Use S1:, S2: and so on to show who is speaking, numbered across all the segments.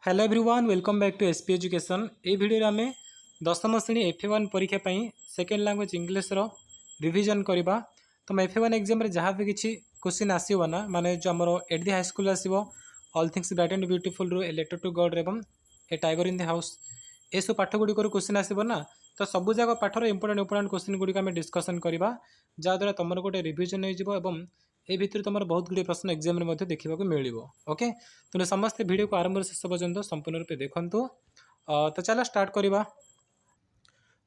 S1: Hello everyone welcome back to SP education. ये video आम दशम श्रेणी FA1 परीक्षा सेकेंड लैंग्वेज इंग्लिश रिवीजन करवा। तुम FA1 एग्जाम जहाँ भी किसी क्वेश्चन आसो ना माने जो आम एट दि हाई स्कूल आसो all things bright and beautiful रू ए लेटर टू गॉड एवं ए टाइगर इन द हाउस ये सब पाठ गुड़िक क्वेश्चन आसो ना। तो सबू जाक पाठर इंपोर्टेंट क्वेश्चन गुड़िक आम डिस्कसन करवा जहाँद्वारा तुम गोटे रिविजन हो ए भितर तुम बहुत गुड़े प्रश्न एग्जाम देखा मिल ओके। तुम समस्ते वीडियो को आरंभ शेष पर्यंत संपूर्ण रूपे देखूँ। तो चलो स्टार्ट करवा।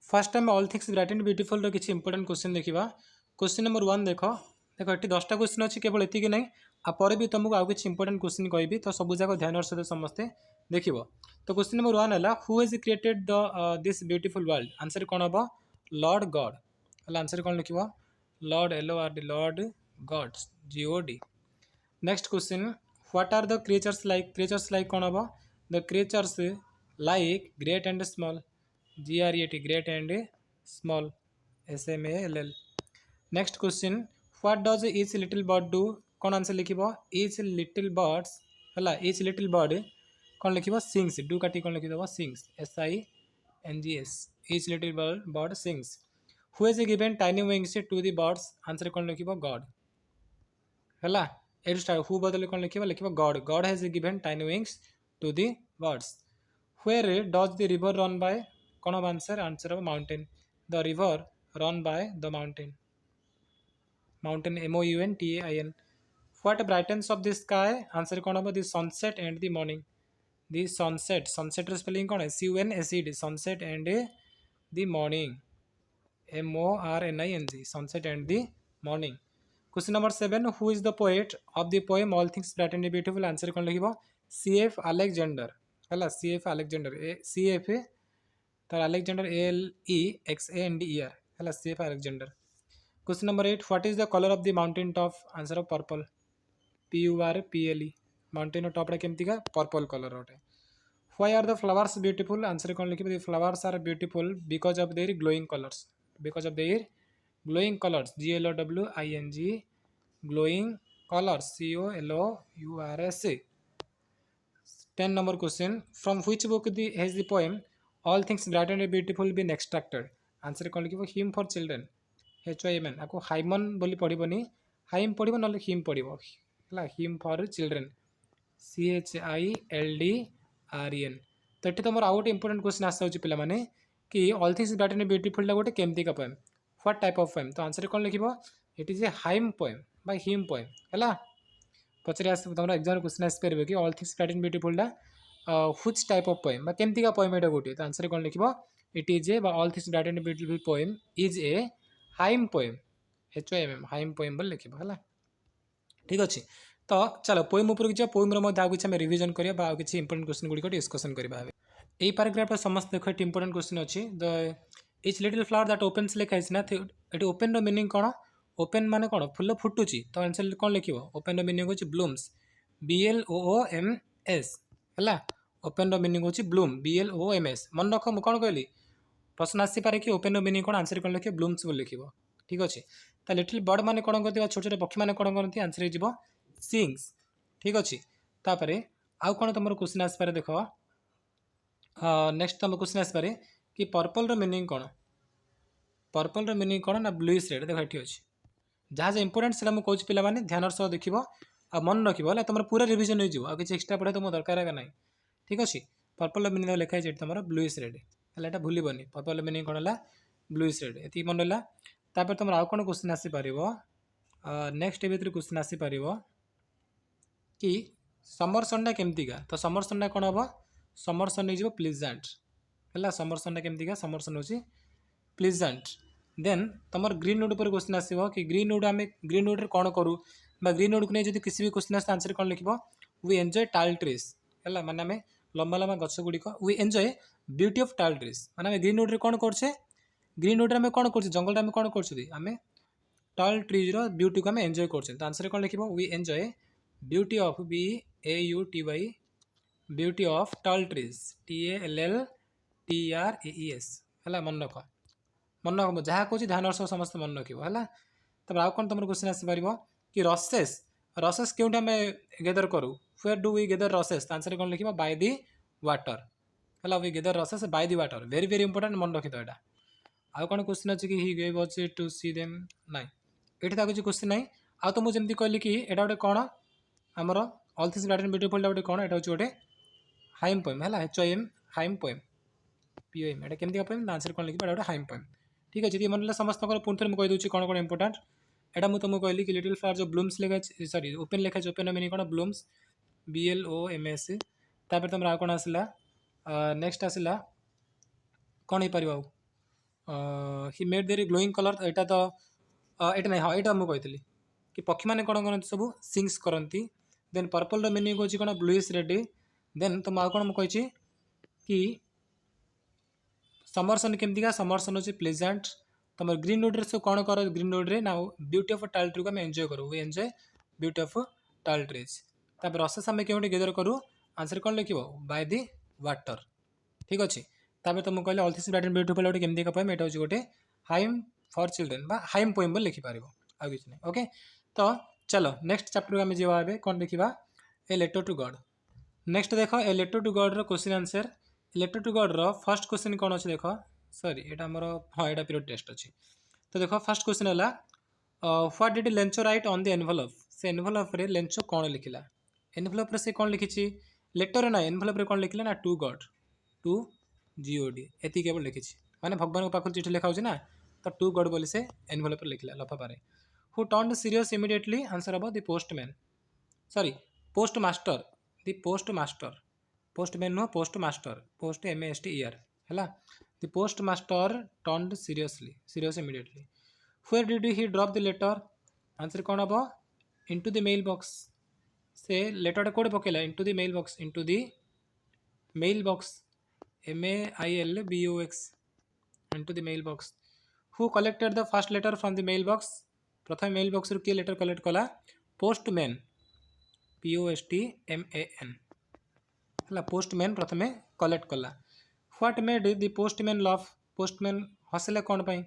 S1: Fast time all things bright and beautiful किसी इंपोर्टेंट क्वेश्चन देखा। क्वेश्चन नंबर 1 देख देख ये 10टा क्वेश्चन अच्छी केवल एति ना आपर भी तुमको आउ किसी इंपोर्टेंट क्वेश्चन कहि तो सब जाक ध्यान सहित समस्ते देख। तो क्वेश्चन नंबर 1 है who has created the this beautiful world answer कौन हम लॉर्ड गॉड आंसर कौन लिख Lord LORD Lord God GOD। Next question what are the creatures like कौन हम the creatures like great and small GREAT great and small SMALL। Next question what does each little bird do कौन answer लिख each little birds है each little bird कौन लिख sings डू काटी कौन लिखिदेव sings SINGS each little bird sings. Who has given tiny wings to the birds answer कौन लिख गॉड है एट स्टार्ट हु बदले कौन लिख God God has given tiny wings to the birds. Where does the river run by कौन हम answer answer of mountain the river run by the mountain MOUNTAIN। What brightens of the sky answer कौन हम the sunset and the morning the sunset spelling कौन है SUNSET sunset and the morning MORNING sunset and the morning. Question number 7 who is the poet of the poem all things bright and beautiful answer कौन लिख CF Alexander है CF Alexander CF तार Alexander ALEXANDER है CF Alexander. Question number 8 what is the colour of the mountain top answer of purple PURPLE mountain टॉपटा केमती का purple colour अटे। Why are the flowers beautiful answer कौन लिखे the flowers are beautiful because of their glowing colours glowing colors GLOWING glowing colors COLOURS। 10 number question from which book has the poem all things bright and beautiful been extracted answer कौन लिखिबो hymn for children HYMN आपको hymen बोली पढ़िबनी hymn पढ़िबो नले him पढ़िबो हला hymn for children CHILDREN। तो ये तुम आउ गोटे इंपोर्टेंट क्वेश्चन आसाऊँ पिला माने कि all things bright and beautiful गोटे केमती का poem what type of poem तो आंसर कौन लिख it is a hymn poem by him poem है पचारे आस तुम एग्जाम क्वेश्चन आसपारे कि all things bright and beautiful which type of poem केमती का पोएम यहाँ गोटे तो आंसर कौन लिख it is a all things bright and beautiful poem is a hymn poem HYMM hymn poem बोल लिख है ठीक अच्छे। तो चलो पोएम उपर कि पोएम किसी रिविजन करा किसी इंपोर्टेंट क्वेश्चन गुड़िक डिस्कसन करवा। यही पैराग्राफ समस्त देख ये इंपोर्टेंट क्वेश्चन अच्छी the each little flower that opens लिखाई ना ये ओपेन मीनिंग कौन ओपेन माने कौन फुल फुटुची तो आंसर कौन लिख ओपेन मीनिंग होची ब्लूम्स BLOOMS है ओपेन मीनिंग होची ब्लूम BLOOMS मन रख मुझे कौन कहली प्रश्न आसपे कि ओपेन मीनिंग कौन आंसर कौन लिखे ब्लूम्स बोल लिख ठीक अच्छे। तो लिटिल बर्ड मैंने कौन करते छोटे छोटे पक्षी मैंने कौन करती आंसर हो सिंग्स ठीक अच्छे। तापर आउ कौन तुम क्वेश्चन आसपे देख नेक्स्ट तुम क्वेश्चन आसपे कि पर्पल मीनिंग कौन पर्पल मीनिंग कौन ना ब्लूइश रेड देख ये अच्छे जहाँ जो इंपोर्टेंट से मुझे कौच पे ध्यान सह देख मन रखा तुम पूरा रिविजन हो किसी एक्सट्रा पढ़ा तुम दरकार है ना ठीक अच्छे। पर्पल मीनिंग लिखाई तुम ब्लूइश रेड है भूलबनी पर्पल मीनिंग कौन है ब्लूइश रेड ये मन रहा। तापर तुम आउ कौन क्वेश्चन आसपार नेक्स्ट ए भर क्वेश्चन आसपार कि समर सनटा केमतीका तो समर सनटा कौन हम समर सन हो प्लीजेंट है समर सनटा केमतीका समर सन हो प्लीजेंट। देन तुम ग्रीन वुड पर क्वेश्चन आसो कि ग्रीन वुड आम ग्रीन वुड कौन करूँ ग्रीन वुड को नहीं जो किसी भी क्वेश्चन आस आंसर कौन लिख वी एंजॉय टाल ट्रीज है माने आम लंबा लंबा गछ गुड़िक we enjoy beauty of tall trees माने ग्रीन वुड कौन करे ग्रीन वुड में कौन कर जंगल आम कौन करें टाल ट्रीज ब्यूटी को आम एंजॉय कर तो आंसर कौन लिख we enjoy beauty of BAUTY beauty of tall trees TALLTREES है मन रख जहाँ कौन ध्यान सह समस्त मन रख है। तब आउ कौन तुम क्वेश्चन आसपार कि रसेस रसेस क्यों आम गेदर करूँ where do we gather rushes answer कौन लिख बाय दी वाटर है we gather rushes by the water very very important मन रखी तो यहाँ आउ कौन क्वेश्चन अच्छे कि he gave us to see them नाइ ये किसी क्वेश्चन ना आउ तो मुझे कहली कि यहाँ गोटे कौन आमर all things bright and beautiful गोटे कौन यहाँ हूँ गोटे हाइम पोएम है HOM हाइम पोएम POM यहाँ केमती पोएम आंसर कौन लिखा गोटे हाइम पोएम ठीक अच्छे मन ना समस्त पुणी थे मुझे कहीदे कौन कौन इंपोर्टेंट यहाँ मुझे तुमको कहली कि लिटिल फ्लावर जो ब्लूम्स लिखा सॉरी ओपन लिखा ओपन मीनिंग कौन ब्लूम्स BLOMS तापर तुम कौन आसला नेक्स्ट आसला कौन हो पार हि मेड देरी ग्लोइंग कलर यहाँ तो यहाँ ना हाँ यहाँ मुझे कही कि पक्षी मैंने कौन करती सब सिंग्स करती देन पर्पल मीनिंग हूँ कौन ब्लूइश रेड देन तुम आउ कौन मुझे कि समर सन केमतीका समर सन हूँ प्लेजेंट तुम ग्रीन रोड सब कौन कर ग्रीन रोड रे ना ब्यूटी ऑफ टाइल ट्री को आम एंजॉय करूँ we enjoy beauty of tall trees तापर रसेस आम क्यों गेदर करूँ आंसर कौन लिख बाय दी वाटर ठीक अच्छे तापर तुमको कहले all things bright and beautiful गोटे केमती का पोएम यहाँ हूँ गोटे हाइम फॉर चिल्ड्रेन बा हाइम पोएम बोल लिखिपार आउ किसी नहीं ओके तो चलो नेक्स्ट चैप्टर को आम जावा कौन देखा a letter to God next देख a letter to God question answer letter to God first question कौन अच्छे देख सॉरी यहाँ आमर हाँ यहाँ पीरियड टेस्ट अच्छी तो देख फर्स्ट क्वेश्चन है what did Lencho right on the envelope से एनवेलप रे लेंचो कौन लिखला एनवेलप से कौन लिखी लेटर ना एनवेलप कौन लिखला ना टू गॉड टू GOD एति केवल लिखी माने भगवान को पाखर चिठी लिखा ना तो टू गॉड बोली से एनवेलप लिखला लफाफारे who turned serious immediately answer अब the postman sorry post master the post master postman नुह पोस्ट मास्टर पोस्ट MASTER है the post master turned serious immediately where did he drop the letter answer कौन हम into the mail box से letter कोड पकेला into the mail box MAILBOX into the mailbox. Who collected the first letter from the mailbox? प्रथम mailbox रू किए letter collect कला postman POSTMAN है पोस्टमैन प्रथम कलेक्ट कला what made the postman laugh postman हसला कौन पाई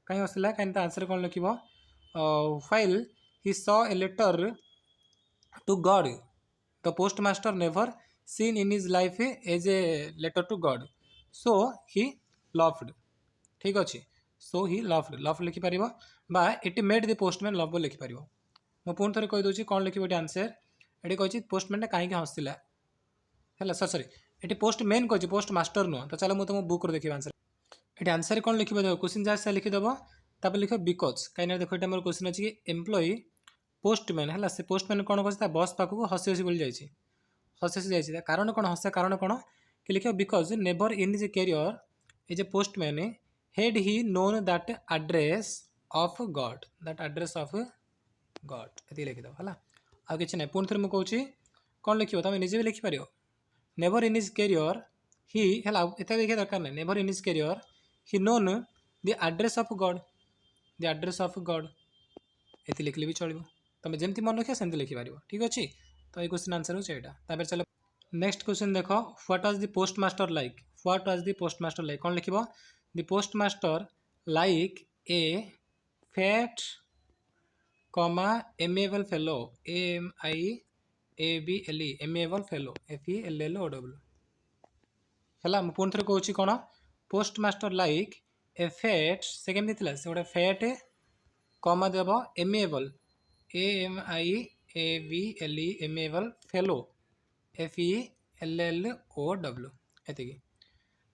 S1: कहीं हसला कहीं आंसर कौन लिख while he saw a letter to God the postmaster never seen in his life as a letter to God so he loved ठीक अच्छे so he loved लिखिपर बा it made the postman love लिखिपर मो पुणी थे कहीदे कौन लिखे ये आंसर ये कही पोस्टमैन कहीं हसला है सॉरी ये पोस्टमैन कही पोस्ट मास्टर नुह तो चलो मुझे तुम बुक देखिए आंसर ये आंसर कौन लिखे देव क्वेश्चन जहाँ लिखिदेव तापर लिख बिकज कहीं देख ये मोर क्वेश्चन अच्छी एम्प्लॉई पोस्टमैन है से पोस्टमैन कौन कर बस पाखक हसी हसी बोली जाइए हसी हसी जाइए कारण कौन हसा कारण कौन कि लिख because never in his career as a postman had he known that address of God ये लिखिदेव है आ कि ना पुणी थे मुझे कौन लिख तुम निजे भी लिखिपर never in his career he है एत देखिए दरकार ना never in his career he known the address of God ये लिखले भी चलो तुम जमी मन रखिए सेमती लिखिपार ठीक अच्छे तो ये क्वेश्चन आंसर हो चलो नेक्स्ट क्वेश्चन देख what was the postmaster like कौन लिख the postmaster like a fat कमा amiable fellow AMIABLE amiable fellow FELLOW है पुणी थे कौन कौन पोस्टमास्टर लाइक ए फैट से केमती से गोटे फैट कमा देव amiable AMIABLE amiable fellow FELLOW एति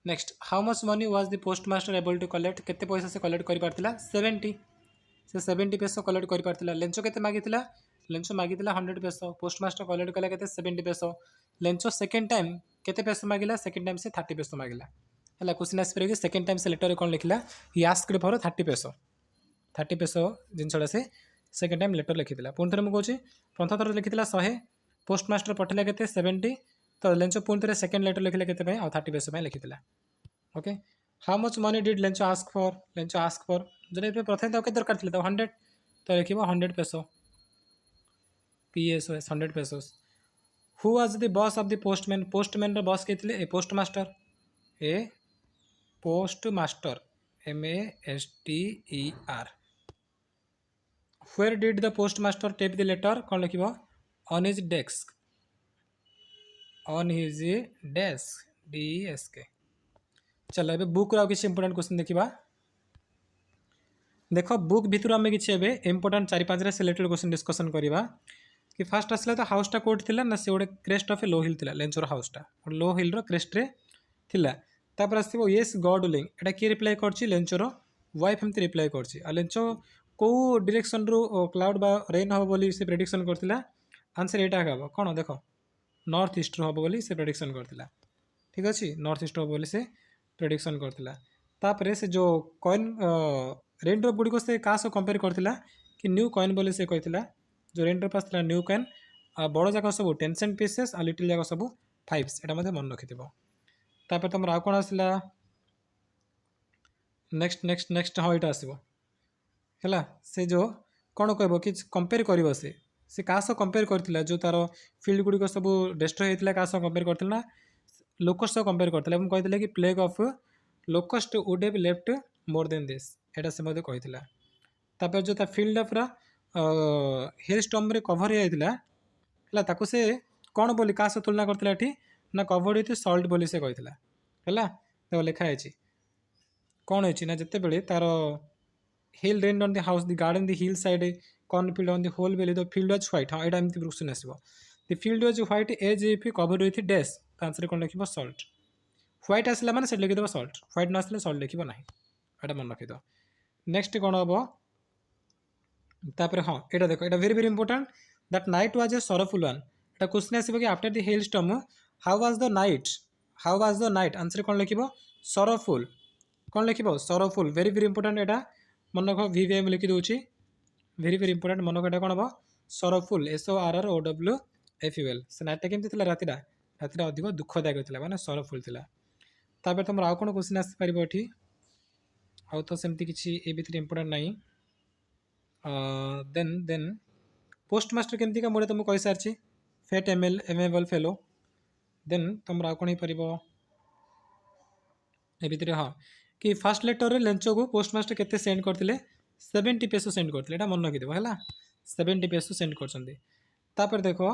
S1: next how much money was the postmaster able to collect केते पैसा से कलेक्ट कर पारतिला 70 से 70 पैसा कलेक्ट कर पारतिला लेंचो केते मागितिला लेंचो मागितिला 100 पैसा पोस्टमास्टर कलेक्ट कला केते 70 पैसा लेंचो सेकंड टाइम केते पैसा मागिला सेकंड टाइम से 30 पैसा मागिला हला क्वेश्चन आसपरे कि सेकंड टाइम से लेटर कौन लिखिला ही आस्क्ड फॉर 30 पैसा जिनसटा से सेकंड टाइम लेटर लिखिला पुणी थे मुझे प्रथम थर लिखिला 100 पोस्टमास्टर पठेला केते 70 तो लेंचो पुणी थे सेकंड लेटर लिखिला केते आ 30 पैसा लिखिला okay how much money did Lencho ask for जो प्रथम तो दरकार थी तो 100 तो लिख 100 पैसा PSOS 100 pesos who was the boss of the postman boss के थे postmaster MASTER where did the postmaster tape the letter कौन लिख on his desk on his desk DESK। चलो ए बुक आउ किसी इंपोर्टेंट क्वेश्चन देखा। देख बुक भितर आम कि इंपोर्टेंट 4-5 सिलेक्टेड क्वेश्चन डिस्कसन करवा कि फास्ट आसला तो हाउसटा कौट थी ना से गोटे क्रेस्ट ऑफ ए लो हिल था लेंचर हाउसटा लो हिल क्रेस्ट्रे थिला। तापर आसो येस गॉड विलिंग एटा किए रिप्लाई करछि लेंचर वाइफ एमती रिप्लाई करछि आ लेंचो को डायरेक्शन रु क्लाउड बा रेन हो बोली से प्रेडिक्शन करथिला। आंसर एटा हबो कोन देख नॉर्थ ईस्ट रो हबो बोली से प्रेडिक्शन करथिला। ठीक अछि नॉर्थ ईस्ट हो बोली से प्रेडिक्शन करथिला। तापर से जो कॉइन रेन ड्रॉप गुडी को से का सो कंपेयर करथिला कि न्यू कॉइन बोली से कहथिला जो रेन ड्रॉप आसला न्यू कॉइन आ बड़ जाक सब 10 सेंट पीसेस आ लिटिल जाक सब 5 एटा मध्ये मन रखिथिबो। तापर तुम आउ कौन आसला नेक्स्ट नेक्स्ट नेक्स्ट हाँ यहाँ आसो है से जो कौन कह कि कंपेयर कर से क्या सह कंपेयर करथिला जो तार फील्ड गुड़िक सब डिस्ट्रॉय होता क्या सह कंपेयर करथिला लोकस्ट सह कंपेयर करथिला एवं कहथिला कि plague of locust would have left more than this एटा से मते कहथिला। तापर जो ता फील्ड ऑफ हिल स्टॉर्म रे कवर हो जाइतिला है ताको से कौन बोली क्या सह तुलना करथिला एठी ना कवर्ड विथ सॉल्ट बोली से कहथिला है तो लिखा है कौन है ना जिते बड़े तार hail rain on the house the garden the hillside cornfield on the whole valley the field was white. हाँ यहाँ एमती क्वेश्चन आसो the field was white as if covered with dash answer कौन लिख सॉल्ट व्हाइट आसला मैंने से लिखिदेव salt white न आसले सॉल्ट लिख ना यहाँ मन रखिद। नेक्स्ट कौन हम तापर हाँ यहाँ देख यहाँ very very important that night was a sorrowful one एटा क्वेश्चन आसो कि after the hail storm how was the night answer कौन लिख सरोफुल कौन लिख सरोफुल वेरी वेरी इंपोर्टेंट यहाँ मन रख VVM लिखी दूसरी वेरी वेरी इंपोर्टेंट मन रख कौन हम सरोफुल SORROWFUL से नाइटा केमती राति अधिक दुखदायक था मैंने सरोफुल था। तापर तुम आउ कौन क्वेश्चन आसपार ये आउ तो सेमती किसी ए भितर इंपोर्टेंट ना देन देन पोस्टमास्टर केमती का मुझे तुमको कही सारी फेट एमेबल फेलो देन तुम आउ कौन हो पार ए भितर हाँ कि फास्ट लेटर रे लेंचो को पोस्टमास्टर केते सेंड करथिले 70 पेसो सेंड करथिले एटा मन रखिदेव है 70 पेसो सेंड करछन्ती। तापर देखो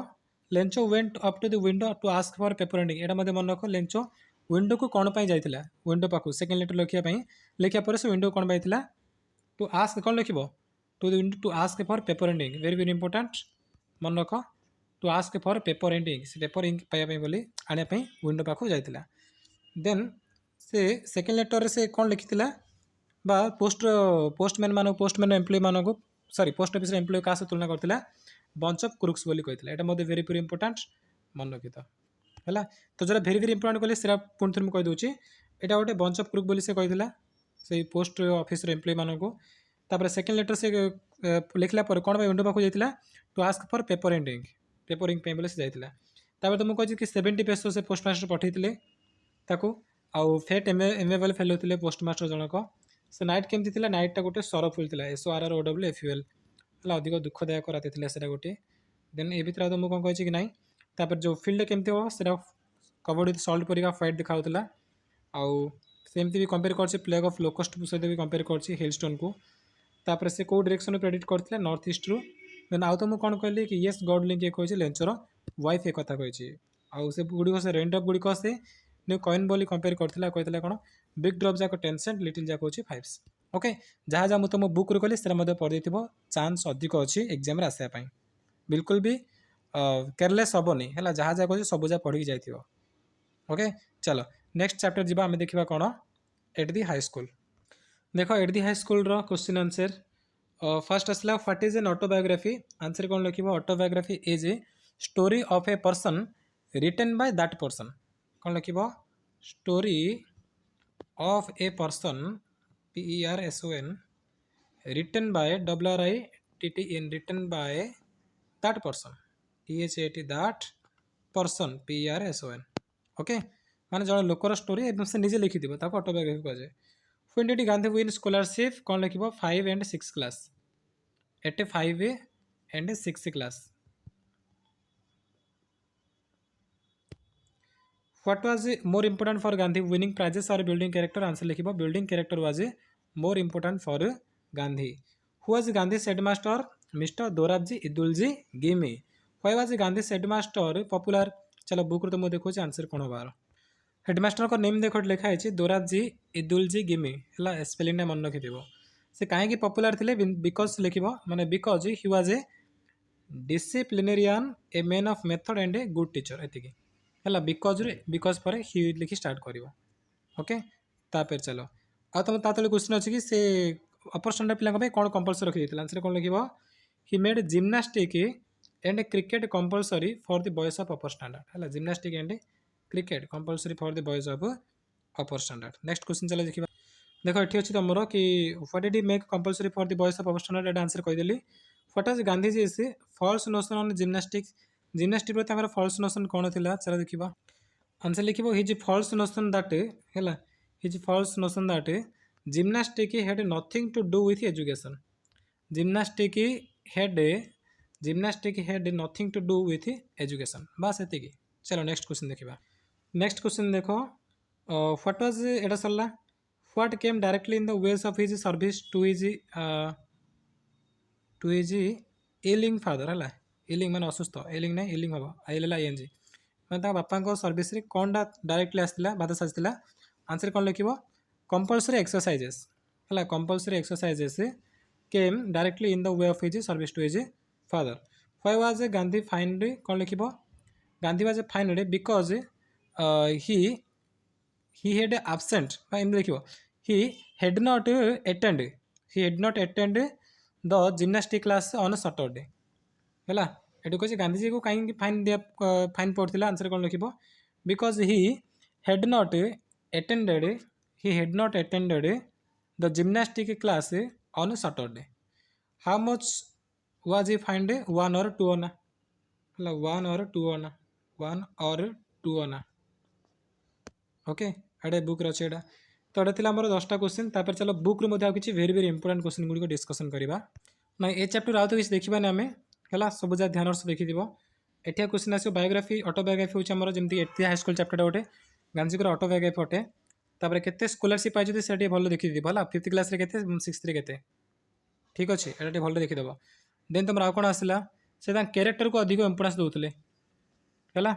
S1: Lencho went up to the window to ask for paper and ink एटा मध्ये मन रख लेंचो विंडो को कौन पाई जाइतिला विंडो पाखु सेकेंड लेटर लिखिया पाई लिखिया पर से विंडो कौन पाइतिला टू आस्क कौन लिखिबो to the window to ask for paper and ink very very important मन रख to ask for paper and ink से पेपर इंक पाइबा पाई बोली आनिया पाई विंडो पाखु जाइतिला। देन से सेकेंड लेटर से कौन लिखिथिला बा पोस्टमैन मान पोस्टमैन एम्प्लॉय मान को सॉरी पोस्ट ऑफिस एम्प्लॉय का तुलना करथिला बंच ऑफ क्रुक्स बोली कहथिला एटा मध्ये वेरी वेरी इंपोर्टेंट मन रखित है। तो जो वेरी वेरी इंपोर्टेंट कहले सेरा पुणी थोड़ी कही दूसरी एटा गोटे बंच ऑफ क्रुक बोली से कहथिला से पोस्ट ऑफिस एम्प्लॉय मान को। तापर सेकेंड लेटर से लिखला पर कौन विंडो पाखु जाइतिला to ask for paper ink बोली से जाइतिला। तापर तुमको कहि कि 70 पेसो से पोस्टमास्टर पठेइतिले ताको आउ फेट एमेबल फेलो थे पोस्टमास्टर जनक से नाइट केमती थी नाइटा गोटे सरफुल था SORROWFUL है अधिक दुखदायक राति से गोटे। देन ए भर तुमको कौन कही कि नाई तापर जो फील्ड केमती हम से कवर्ड विथ सॉल्ट परिका व्हाइट दिखाऊला आउ सेमती भी कंपेयर कर प्लेग ऑफ लोकस्ट सहित भी कंपेयर कर हिल स्टोन को। तापर से कौ डायरेक्शन प्रेडिक्ट करते नॉर्थ ईस्ट रु। देन आउ तुमको कौन कहली कि येस गॉड लिंक ये कही लेंचर वाइफ एक कथा कही आउ से गुड़िक से रेन ड्रॉप गुड़िक से न्यू कॉइन बोली कंपेयर करथिला कहथिला कोन बिग ड्रॉप जाको 10 सेंट लिटिल जाको अछि 5। ओके जहाँ जहाँ मुझे बुक रू कहली से पढ़ी चांस अधिक अच्छी एग्जाम आसाया पाई बिल्कुल भी केयरलेस हेनी है जहाँ जहाँ कहे सब जहाँ पढ़ी जाइए। ओके चलो नेक्स्ट चैप्टर जी आम देखा कौन एट दी हाई स्कूल। देख at the high school question answer first आसला what is an autobiography answer कौन लिख autobiography is a story of a person written by that person कौन लिख story of a person PERSON written by RITTN written by that person THAT that person PERSON okay माने जन लोकर story एकदम से निजे लिखि दिबो ताको ऑटोबायोग्राफी कह जाय। When did Gandhi win scholarship कौन लिखिबो 5 and 6 class at 5 and 6 class. What was more important for Gandhi, winning prizes or building character? Answer लिखिबो building character was more important for Gandhi. Who was Gandhi's headmaster? Mr. Dorabji Idulji Gimi. Why was Gandhi's headmaster popular? चलो book तो मुझे देखो answer कौन होबार headmaster को name देखो लिखाई Dorabji इदुलजी gimme है स्पेलिंग मन रखि से कहीं पपुलर थे बिकज लिख माने because he was a disciplinarian a man of method and a good teacher एति है बिकज पर हि लिखि स्टार्ट कर ओके तापर चलो आ तुम ता तले क्वेश्चन अच्छी कि से अपर स्टैंडर्ड पिला कौन कंपलसरी रखी आंसर कौन लिख he made gymnastic and cricket compulsory for the boys of upper standard है gymnastic and cricket compulsory for the boys of upper standard next question चलो देखिए देखो ये अच्छी तुम कि what did he make compulsory for the boys of upper standard answer कहीदेली what was Gandhiji is false notion on gymnastics gymnastic पर false notion कौन थी चलो देखा आंसर लिख हिज फॉल्स नोशन दैट है his false notion that gymnastic had nothing to do with education gymnastic had nothing to do with education बस एति चलो नेक्स्ट क्वेश्चन देखा नेक्स्ट क्वेश्चन देखो व्हाट वाज एटा सरला what came directly in the ways of his service to his ailing father है ailing मान असुस्थ एलिंग ना एलिंग हम ILLING मैं बापा सर्विस कौन डायरेक्टली आसाला बाधा साजिला आंसर कौन लिख कंपलसरी एक्सरसाइजेस है compulsory exercises came directly in the way of his service to his father why was Gandhi fined कौन लिख Gandhi was fined because he had absent एम लिख he had not attend the gymnastic class on Saturday है ये कहे गांधीजी को कहीं fine दिया फाइन पड़ता आंसर कौन लिख because he had not attended the gymnastic class on Saturday how much was he find 1 or 2 आना है 1 or 2 आना 1 or 2 आना ओके एडे बुक रचे एडा तो एटा थिला हमर 10टा क्वेश्चन तापर चलो बुक रो मध्ये किछि वेरी वेरी इंपोर्टेंट क्वेश्चन गुडी को डिस्कशन करबा ना ए चैप्टर आउ तो किछि देखिबा ना हमें हला सब जा ध्यान से देखि दिबो एठिया क्वेश्चन आसो बायोग्राफी ऑटोबायोग्राफी होछ हमर जेमति एठिया हाई स्कूल चैप्टर गोटे गांधी को ऑटोबायोग्राफी अटे तापर केते स्कॉलरशिप पाइ जति सेठी भलो देखि दिबो हला 5th क्लास रे केते 6th रे केते ठीक अछि एटा टे भलो देखि देबो देन तुम आ कोन आसला से ता कैरेक्टर को अधिक इंपोर्टेंस दोतले हला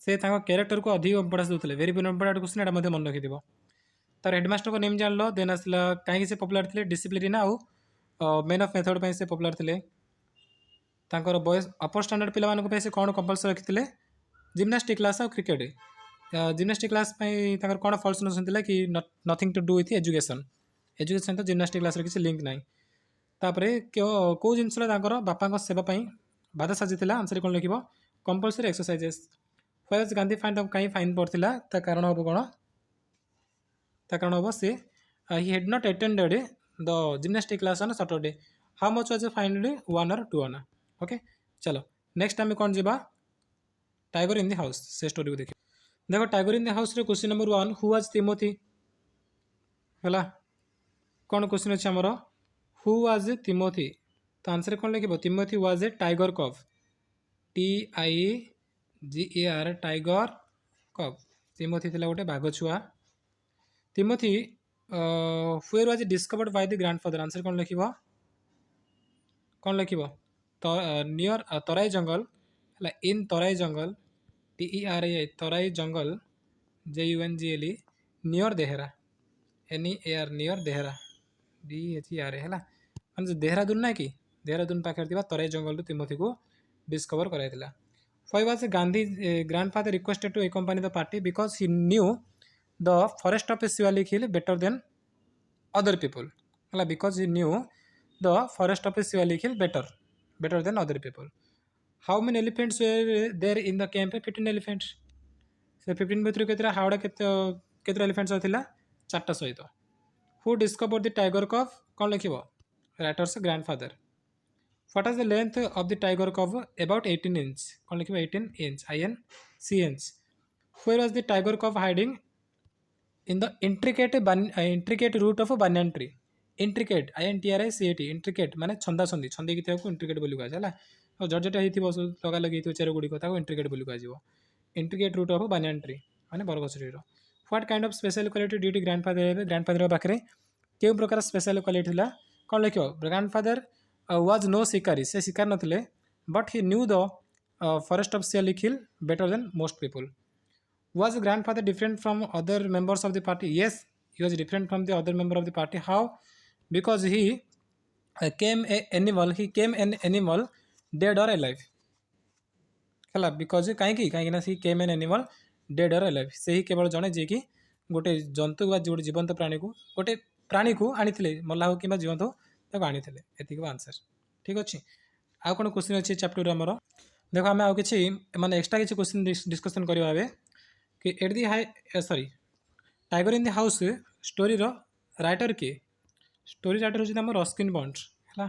S1: से कैरेक्टर को अधिक इंपोर्टेंस दोतले वेरी इंपोर्टेंट क्वेश्चन एटा मध्ये मन रखि दिबो तार हेडमास्टर को नेम जान लो देन आसला कहीं से पॉपुलर थे डिसिप्लिन आउ मैन ऑफ मेथड पे से पॉपुलर थे तांकर बॉयज अपर स्टैंडर्ड पिला मानक पे से कौन कंपलसरी रखिते जिम्नास्टिक क्लास और क्रिकेट जिम्नास्टिक क्लास तांकर कौन फॉल्स नोशन थिला कि nothing to do with education education तो जिम्नास्टिक क्लास किसी लिंक ना तापर कौ जिनसा तांकर बापा सेवा बाधा साजिला आंसर कौन लिख compulsory exercises why Gandhi fine कहीं फाइन पड़ता ता कारण हम कौन ता कारण हम से ही had not attended the gymnastic class on Saturday how much was find 1 or 2 आना ओके चलो नेक्स्ट आम कौन जा टाइगर इन द हाउस से स्टोरी को देखिए देखो टाइगर इन द हाउस रे question number 1 who was Timothy है कौन क्वेश्चन अच्छे आमर हु वाज तिमोथी तो आंसर कौन लिख Timothy was a tiger cub TIGER tiger cub Timothy थिला गोटे बाघ छुआ Timothy where was discovered by the grandfather answer कौन लिख नियर तराई जंगल है in Terai jungle TERAI Terai jungle JUNGLE near Dehra NEAR near Dehra DHERA है जो देहरादून ना कि देहरादून पाखे तराई जंगल तिमोथी को डिस्कवर कराइला why was Gandhi grandfather requested to accompany the party because he knew the forest of Shivalik hill better than other people है because he knew the forest of Shivalik hill better than other people how many elephants were there in the camp 15 elephants से 15 भितर केतरा Howrah केतरा elephants थिला 4टा सहित who discover the tiger cub कौन लिख writer's grandfather what is the length of the tiger cub about 18 inch कौन लिख 18 inch INC where was the tiger cub hiding in the intricate root of a banyan tree intricate INTRICATE intricate माने छंदा छंदी छंदी की को intricate बोली कहा जाला और जर्जटा हेतिबो लगा लगी हेतिबो चेर गुडी को ताको intricate बोली कहा जीवो intricate root of a banyan tree माने बरगछ ट्री रो what kind of special quality did grandfather पाखरे केउ प्रकार स्पेशल क्वालिटी थिला कोन लिखियो ग्रैंडफादर वाज नो शिकारी से शिकार नथिले but he knew the forest of Siwalik hill better than most people. Was grandfather different from other members of the party? Yes, he was different from the other member of the party. How? Because he came an animal dead or alive. ହେଲା because କାହିଁକି ନା C କେମ୍ N animal dead ଅର୍ alive. ସେହି କେବଳ ଜଣେ ଯିଏକି ଗୋଟେ ଜନ୍ତୁ ବା ଗୋଟେ ଜୀବନ୍ତ ପ୍ରାଣୀକୁ ଆଣିଥିଲେ, ମଲା ହଉ କିମ୍ବା ଜୀବନ୍ତ ହଉ ତାକୁ ଆଣିଥିଲେ. ଏତିକି ଆନ୍ସର୍. ଠିକ୍ ଅଛି. ଆଉ କ'ଣ କ୍ୱେଶ୍ଚିନ୍ ଅଛି ଚାପ୍ଟର ଆମର? ଦେଖ ଆମେ ଆଉ କିଛି ମାନେ ଏକ୍ସଟ୍ରା କିଛି କ୍ୱେଶ୍ଚିନ୍ ଡିସ୍କସନ୍ କରିବା ଏବେ କି ଏଟ୍ the tiger in the house ଷ୍ଟୋରିର ରାଇଟର କିଏ? ଷ୍ଟୋରି ରାଇଟର ହେଉଛନ୍ତି ଆମର ରସ୍କିନ୍ ବଣ୍ଡ. ହେଲା,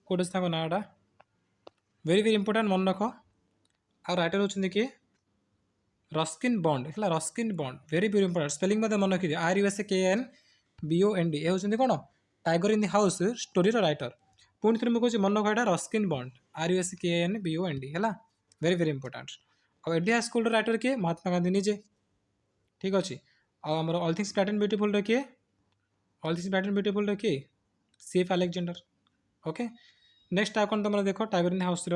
S1: କେଉଁଠି ଅଛି ତାଙ୍କ ନାଁଟା? ଭେରି ଭେରି ଇମ୍ପୋର୍ଟାଣ୍ଟ, ମନେ ରଖ. ଆଉ ରାଇଟର ହେଉଛନ୍ତି କିଏ? Ruskin Bond. ହେଲା, Ruskin Bond very very important. Spelling ମଧ୍ୟ ମନେ ରଖିଦିଅ. RUSKINBOND. ଏ ହେଉଛନ୍ତି କ'ଣ? ଟାଇଗର ଇନ୍ ଦି ହାଉସ୍ ଷ୍ଟୋରିର ରାଇଟର. ପୁଣି ଥରେ ମୁଁ କହୁଛି ମନେ ରଖ, ଏଇଟା ରସ୍କିନ୍ ବଣ୍ଡ. RUSKINBOND. ହେଲା, ଭେରି ଭେରି ଇମ୍ପୋର୍ଟାଣ୍ଟ. ଆଉ ଏଡିହା ସ୍କୁଲର ରାଇଟର କିଏ? ମହାତ୍ମା ଗାନ୍ଧୀ ନିଜେ. ଠିକ୍ ଅଛି. ଆଉ ଆମର ଅଲ୍ ଥିଙ୍ଗସ୍ ବ୍ରାଇଟ୍ ଆଣ୍ଡ ବ୍ୟୁଟିଫୁଲ୍ର କିଏ? ଅଲ୍ ଥିଙ୍ଗସ୍ ବ୍ରାଇଟ୍ ଆଣ୍ଡ ବ୍ୟୁଟିଫୁଲ୍ର କିଏ? CF Alexander. ଓକେ, ନେକ୍ସଟ ଆଉ କ'ଣ ତୁମର ଦେଖ ଟାଇଗର ଇନ୍ ଦି ହାଉସ୍ର.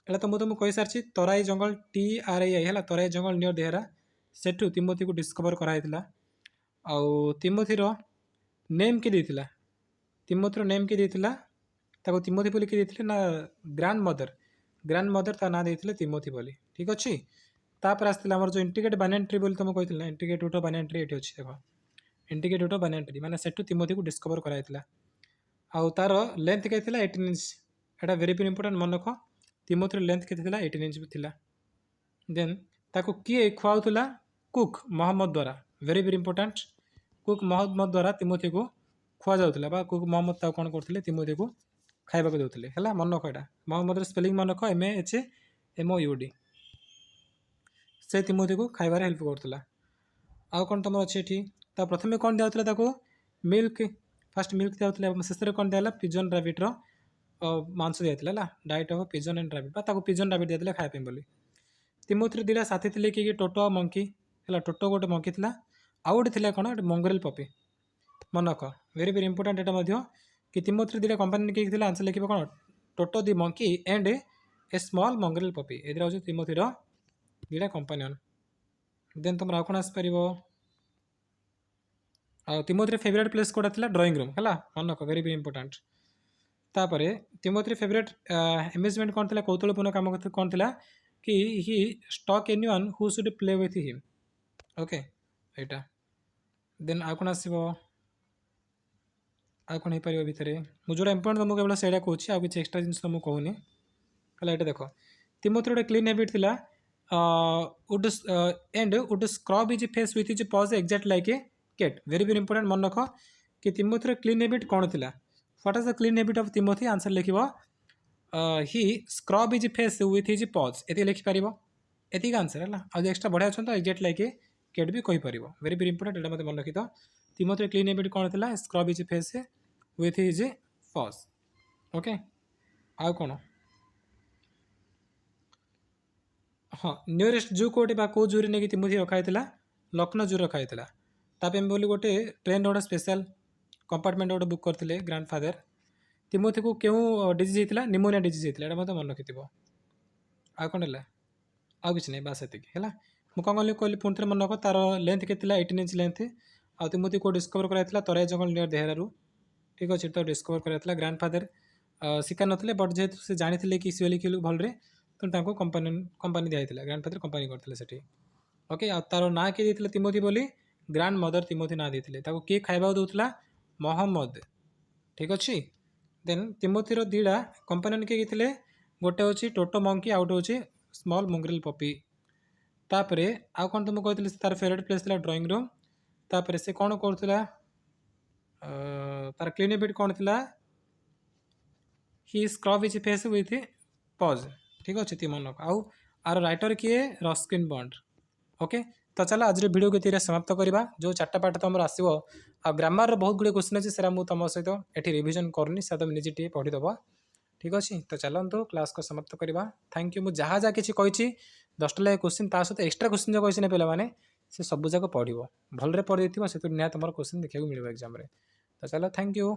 S1: ଏଇଟା ତ ମୁଁ ତୁମକୁ କହିସାରିଛି. ତରାଇ ଜଙ୍ଗଲ TRAI. ହେଲା, ତରାଇ ଜଙ୍ଗଲ ନିୟର ଦେହରା, ସେଠୁ ତିମୋଥିକୁ ଡିସ୍କଭର କରାଯାଇଥିଲା. ଆଉ ତିମୋଥିର ନେମ୍ କିଏ ଦେଇଥିଲା? ତିମୋଥିର ନେମ୍ କିଏ ଦେଇଥିଲା? ତାକୁ ତିମୋଥି ବୋଲି କିଏ ଦେଇଥିଲେ ନା ଗ୍ରାଣ୍ଡ ମଦର ତା ନାଁ ଦେଇଥିଲେ ତିମୋଥି ବୋଲି. ଠିକ୍ ଅଛି. ତାପରେ ଆସିଥିଲା ଆମର ଯେଉଁ ଇଣ୍ଟିଗ୍ରେଟ୍ ବାନିୟାନ୍ ଟ୍ରି ବୋଲି ତୁମକୁ କହିଥିଲି ନା, ଇଣ୍ଟିଗ୍ରେଟ୍ ରୁଟ୍ ଅଫ୍ ବାନିୟାନ୍ ଟ୍ରି ଏଠି ଅଛି. ଦେଖ, ଇଣ୍ଟିଗ୍ରେଟ୍ ରୁଟ୍ ଅଫ୍ ବାନିୟାନ୍ ଟ୍ରି ମାନେ ସେଠୁ ତିମୋଥିକୁ ଡିସ୍କଭର କରାଯାଇଥିଲା. ଆଉ ତାର ଲେନ୍ଥ କେତେ ଥିଲା? 18 ଇଞ୍ଚ. ଏଇଟା ଭେରି ଭେରି ଇମ୍ପୋର୍ଟାଣ୍ଟ, ମନେ ରଖ. ତିମୋଥିର ଲେନ୍ଥ କେତେ ଥିଲା? 18 ଇଞ୍ଚ ଥିଲା. ଦେନ୍ ତାକୁ କିଏ ଖୁଆଉଥିଲା? କୁକ୍ ମହମ୍ମଦ ଦ୍ୱାରା. Very very important. Cook Mahommed ଦ୍ୱାରା ତିମୋଥିକୁ ଖୁଆଯାଉଥିଲା ବା କୁକ୍ ମହମ୍ମଦ ତାକୁ କ'ଣ କରୁଥିଲେ? ତିମୋଥିକୁ ଖାଇବାକୁ ଦେଉଥିଲେ. ହେଲା, ମନେ ରଖ. ଏଇଟା ମହମ୍ମଦର ସ୍ପେଲିଂ ମନେ ରଖ, MAHMOUD. ସେ ତିମୋଥିକୁ ଖାଇବାରେ ହେଲ୍ପ କରୁଥିଲା. ଆଉ କ'ଣ ତୁମର ଅଛି ଏଠି? ତା ପ୍ରଥମେ କ'ଣ ଦିଆହେଉଥିଲା ତାକୁ? ମିଲ୍କ. ଫାଷ୍ଟ ମିଲ୍କ ଦିଆହେଉଥିଲା ଏବଂ ଶେଷରେ କ'ଣ ଦିଆହେଲା? ପିଜନ୍ ରାବିଟ୍ର ମାଂସ ଦିଆଯାଇଥିଲା. ହେଲା, diet of Pigeon and rabbit, ବା ତାକୁ ପିଜନ୍ ରାବିଟ୍ ଦିଆଯାଇଥିଲା ଖାଇବା ପାଇଁ ବୋଲି. ତିମୋଥିର ଦୁଇଟା ସାଥୀ ଥିଲେ କି ଟୋଟୋ ଆଉ ମଙ୍କି. ହେଲା, ଟୋଟୋ ଗୋଟେ ମଙ୍କି ଥିଲା, ଆଉ ଗୋଟେ ଥିଲା କ'ଣ? ଗୋଟେ ମଙ୍ଗରେଲ୍ ପପି. ମନେ ରଖ, ଭେରି ଭେରି ଇମ୍ପୋର୍ଟାଣ୍ଟ ଏଇଟା ମଧ୍ୟ. କି ତିମୋଥିର ଦୁଇଟା କମ୍ପାନୀ କିଏ ଥିଲା? ଆନ୍ସର୍ ଲେଖିବ କ'ଣ? Toto the monkey and a small mongrel puppy. ଏଥିରେ ହେଉଛି ତିମୋଥିର ଦୁଇଟା କମ୍ପାନିଅନ୍. ଦେନ୍ ତୁମର ଆଉ କ'ଣ ଆସିପାରିବ? ଆଉ ତିମୋଥିର ଫେଭରେଟ୍ ପ୍ଲେସ୍ କେଉଁଟା ଥିଲା? Drawing room. ହେଲା, ମନେ ରଖ, ଭେରି ଭେରି ଇମ୍ପୋର୍ଟାଣ୍ଟ. ତାପରେ ତିମୋଥିର ଫେଭରେଟ୍ ଏମ୍ୟୁଜମେଣ୍ଟ କ'ଣ ଥିଲା? କୌତୁହଳପୂର୍ଣ୍ଣ କାମ କ'ଣ ଥିଲା? କି he stuck anyone who should play with him. Okay, ଏଇଟା. ଦେନ୍ ଆଉ କ'ଣ ଆସିବ? ଆଉ କ'ଣ ହେଇପାରିବ ଭିତରେ? ମୁଁ ଯେଉଁଟା ଇମ୍ପୋର୍ଟାଣ୍ଟ ତୁମକୁ କେବଳ ସେଇଟା କହୁଛି, ଆଉ କିଛି ଏକ୍ସଟ୍ରା ଜିନିଷ ମୁଁ କହୁନି. ହେଲା, ଏଇଟା ଦେଖ. ତିମୋଥିର ଗୋଟେ କ୍ଲିନ୍ ହ୍ୟାବିଟ୍ ଥିଲା. would scrub his face with his paws exact like a cat. Very very important, ମନେ ରଖ. କି ତିମୋଥିର କ୍ଲିନ୍ ହ୍ୟାବିଟ୍ କ'ଣ ଥିଲା? What is the clean habit of Timothy? Answer ଲେଖିବ he scrub his face with his paws. ଏତିକି ଲେଖିପାରିବ. ଏତିକି ଆନ୍ସର୍. ହେଲା, ଆଉ ଏକ୍ସଟ୍ରା ବଢ଼ିଆ ଅଛନ୍ତି ତ ଏକ୍ଜାକ୍ଟ ଲାଇକ୍ ଏ କେଟ୍ ବି କହିପାରିବ. ଭେରି ଭେରି ଇମ୍ପୋର୍ଟାଣ୍ଟ, ଏଇଟା ମୋତେ ମନେ ରଖିଥ. ତିମୋଥିର କ୍ଲିନ୍ ହ୍ୟାବିଟ୍ କ'ଣ ଥିଲା? Scrub his face with his pause. Okay, ଆଉ କ'ଣ? ହଁ, ନିୟରେଷ୍ଟ ଜୁ କେଉଁଠି ବା କେଉଁ ଜୁରେ ନେଇକି ତିମୋଥି ରଖାଯାଇଥିଲା? ଲକ୍ଷ୍ନୌ ଜୁରେ ରଖାଯାଇଥିଲା. ତା ପାଇଁ ବୋଲି ଗୋଟେ ଟ୍ରେନ୍ର ଗୋଟେ ସ୍ପେଶାଲ୍ କମ୍ପାର୍ଟମେଣ୍ଟ ଗୋଟେ ବୁକ୍ କରିଥିଲେ ଗ୍ରାଣ୍ଡ ଫାଦର. ତିମୋଥିକୁ କେଉଁ ଡିଜିଜ୍ ହେଇଥିଲା? ନିମୋନିଆ ଡିଜିଜ୍ ହେଇଥିଲା. ଏଇଟା ମୋତେ ମନେ ରଖିଥିବ. ଆଉ କ'ଣ ହେଲା? ଆଉ କିଛି ନାହିଁ, ବାସ୍ ଏତିକି. ହେଲା, ମୁଁ କ'ଣ କହିଲି ପୁଣି ଥରେ ମନେ ରଖ. ତାର ଲେନ୍ଥ କେତେ ଥିଲା? 18 ଇଞ୍ଚ ଲେନ୍ଥ. ଆଉ ତିମୋଥି କେଉଁ ଡିସ୍କଭର କରାଯାଇଥିଲା? ତରାଇ ଜଙ୍ଗଲ ନିୟର ଦେହରାରୁ. ଠିକ୍ ଅଛି, ତ ଡିସ୍କଭର କରାଯାଇଥିଲା. ଗ୍ରାଣ୍ଡ ଫାଦର ଶିକାର ନଥିଲେ, ବଟ୍ ଯେହେତୁ ସେ ଜାଣିଥିଲେ କି ସିଓଲିକ୍ ହିଲ୍ ଭଲରେ, ତେଣୁ ତାଙ୍କୁ କମ୍ପାନୀ ଦିଆଯାଇଥିଲା. ଗ୍ରାଣ୍ଡ ଫାଦର କମ୍ପାନୀ କରିଥିଲେ ସେଠି. ଓକେ, ଆଉ ତାର ନାଁ କିଏ ଦେଇଥିଲେ? ତିମୋଥି ବୋଲି ଗ୍ରାଣ୍ଡ ମଦର ତିମୋଥି ନାଁ ଦେଇଥିଲେ. ତାକୁ କିଏ ଖାଇବାକୁ ଦେଉଥିଲା? ମହମ୍ମଦ. ଠିକ୍ ଅଛି. ଦେନ୍ ତିମୋଥିର ଦୁଇଟା କମ୍ପାନିଅନ୍ କିଏ ଥିଲେ? ଗୋଟେ ହେଉଛି ଟୋଟୋ ମଙ୍କି, ଆଉ ଗୋଟେ ହେଉଛି ସ୍ମଲ୍ ମଙ୍ଗରେଲ୍ ପପି. ତାପରେ ଆଉ କ'ଣ ତୁମକୁ କହିଥିଲି? ତାର ଫେଭରେଟ୍ ପ୍ଲେସ୍ ଥିଲା ଡ୍ରଇଂ ରୁମ୍. ତାପରେ ସେ କ'ଣ କରୁଥିଲା? ତାର କ୍ଲିନ୍ ହ୍ୟାବିଟ୍ କ'ଣ ଥିଲା? He scrub his face with paws. ଠିକ୍ ଅଛି, ତି ମନେ ରଖ. ଆଉ ଆର ରାଇଟର କିଏ? Ruskin Bond. ଓକେ, ତ ଚାଲ ଆଜିର ଭିଡ଼ିଓକୁ ଏତିକିରେ ସମାପ୍ତ କରିବା. ଯେଉଁ 4ଟା ପାଠ ତୁମର ଆସିବ, ଆଉ ଗ୍ରାମାରର ବହୁତ ଗୁଡ଼ିଏ କ୍ୱେଶ୍ଚିନ୍ ଅଛି, ସେଟା ମୁଁ ତୁମ ସହିତ ଏଠି ରିଭିଜନ୍ କରୁନି, ସେଟା ତୁମେ ନିଜେ ଟିକେ ପଢ଼ିଦେବ. ଠିକ୍ ଅଛି, ତ ଚାଲନ୍ତୁ କ୍ଲାସ୍କୁ ସମାପ୍ତ କରିବା. Thank you. ମୁଁ ଯାହା କିଛି କହିଛି 10ଟା ଲେଖା କ୍ୱେଶ୍ଚିନ୍, ତା ସହିତ ଏକ୍ସଟ୍ରା କ୍ୱେଶ୍ଚିନ୍ ଯେଉଁ କହିଛି ନା ପିଲାମାନେ, ସେ ସବୁଯାକ ପଢ଼ିବ. ଭଲରେ ପଢ଼ି ଦେଇଥିବ, ସେଥିରୁ ନିହାତି ତୁମର କ୍ୱେଶ୍ଚିନ୍ ଦେଖିବାକୁ ମିଳିବ ଏକ୍ଜାମ୍ରେ. ତ ଚାଲ, ଥ୍ୟାଙ୍କ ୟୁ.